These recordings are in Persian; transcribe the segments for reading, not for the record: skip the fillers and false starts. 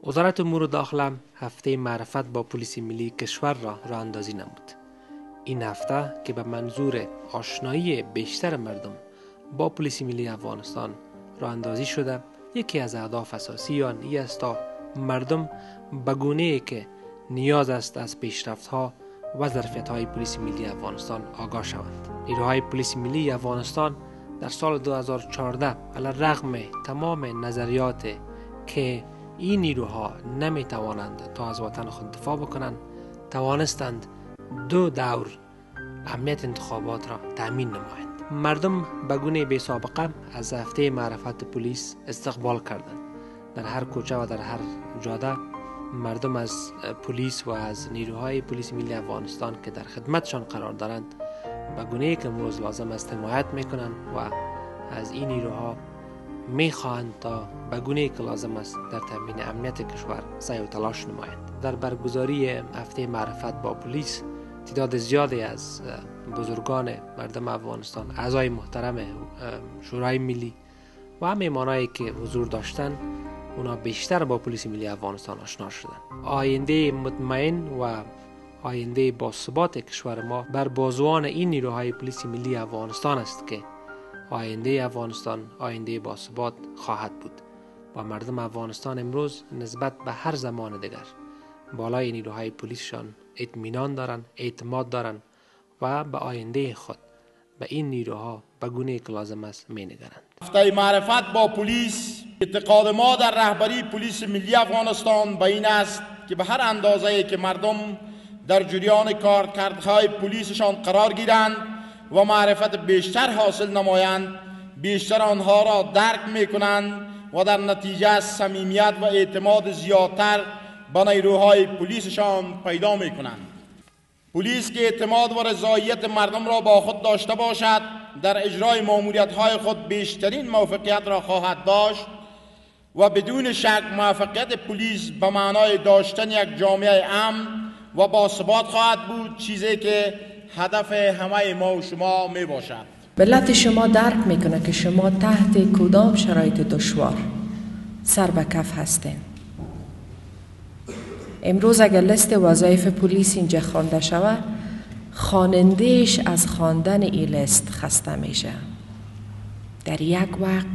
وزارت امور داخله هفته معرفت با پلیس ملی کشور را راه اندازی نمود. این هفته که به منظور آشنایی بیشتر مردم با پلیس ملی افغانستان راه اندازی شده، یکی از اهداف اساسی آن این است تا مردم به گونه‌ای که نیاز است از پیشرفت‌ها و ظرفیت‌های پلیس ملی افغانستان آگاه شوند. نیروهای پلیس ملی افغانستان در سال 2014 علیرغم تمام نظریات که این نیروها نمی توانند تا از وطن خود دفاع بکنند، توانستند 2 دور امنیت انتخابات را تأمین نمایند. مردم به گونه بی سابقه از هفته معرفت پلیس استقبال کردند. در هر کوچه و در هر جاده مردم از پلیس و از نیروهای پلیس ملی افغانستان که در خدمتشان قرار دارند به گونه‌ای که امروز لازم است حمایت میکنند و از این نیروها میخواهند تا به گونه‌ای که لازم است در تامین امنیت کشور سعی و تلاش نمایند. در برگزاری هفته معرفت با پلیس تعداد زیادی از بزرگان مردم افغانستان، اعضای محترم شورای ملی و میهمانایی که حضور داشتند، اونا بیشتر با پلیس ملی افغانستان آشنا شدند. آینده مطمئن و آینده باثبات کشور ما بر بازوان این نیروهای پلیس ملی افغانستان است که آینده افغانستان آینده باثبات خواهد بود. و مردم افغانستان امروز نسبت به هر زمان دیگر بالای نیروهای پلیسشان اطمینان دارند، اعتماد دارند و به آینده خود به این نیروها به گونه‌ای که لازم است می‌نگرند. هفته معرفت با پلیس، اعتقاد ما در رهبری پلیس ملی افغانستان به این است که به هر اندازه‌ای که مردم در جریان کارکردهای پلیسشان قرار گیرند و معرفت بیشتر حاصل نمایند، بیشتر آنها را درک می‌کنند و در نتیجه صمیمیت و اعتماد زیادتر به نیروهای پلیسشان پیدا می‌کنند. پلیس که اعتماد و رضایت مردم را با خود داشته باشد، در اجرای مأموریت‌های خود بیشترین موفقیت را خواهد داشت و بدون شک موفقیت پلیس به معنای داشتن یک جامعه امن و باثبات خواهد بود، چیزی که هدف همه ما و شما می باشد. ملت شما درک میکنه که شما تحت کدام شرایط دشوار سر به کف هستین. امروز اگر لیست وظایف پلیس اینجا خوانده شود، خواننده‌اش از خواندن این لیست خسته میشه. در یک وقت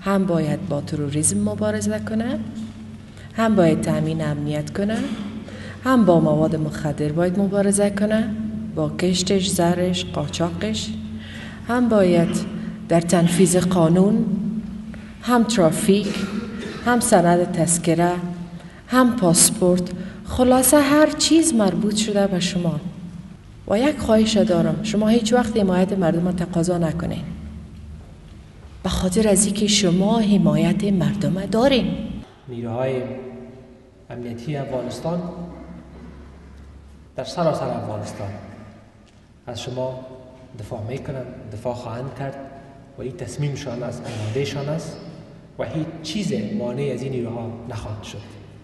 هم باید با تروریسم مبارزه کنه، هم باید تامین امنیت کنه، هم با مواد مخدر باید مبارزه کنه، با کشتش، زرش، قاچاقش، هم باید در تنفیذ قانون، هم ترافیک، هم سند تذکره، هم پاسپورت، خلاصه هر چیز مربوط شده به شما. و یک خواهش دارم، شما هیچ وقت حمایت مردم تقاضا نکنین، به خاطر از اینکه شما حمایت مردم دارین. نیروهای امنیتی افغانستان در سراسر افغانستان از شما دفاع میکنند، دفاع خواهند کرد و این تصمیمشان است، آمادهشان است و هیچ چیز مانع از این نیروها نخواهد شد.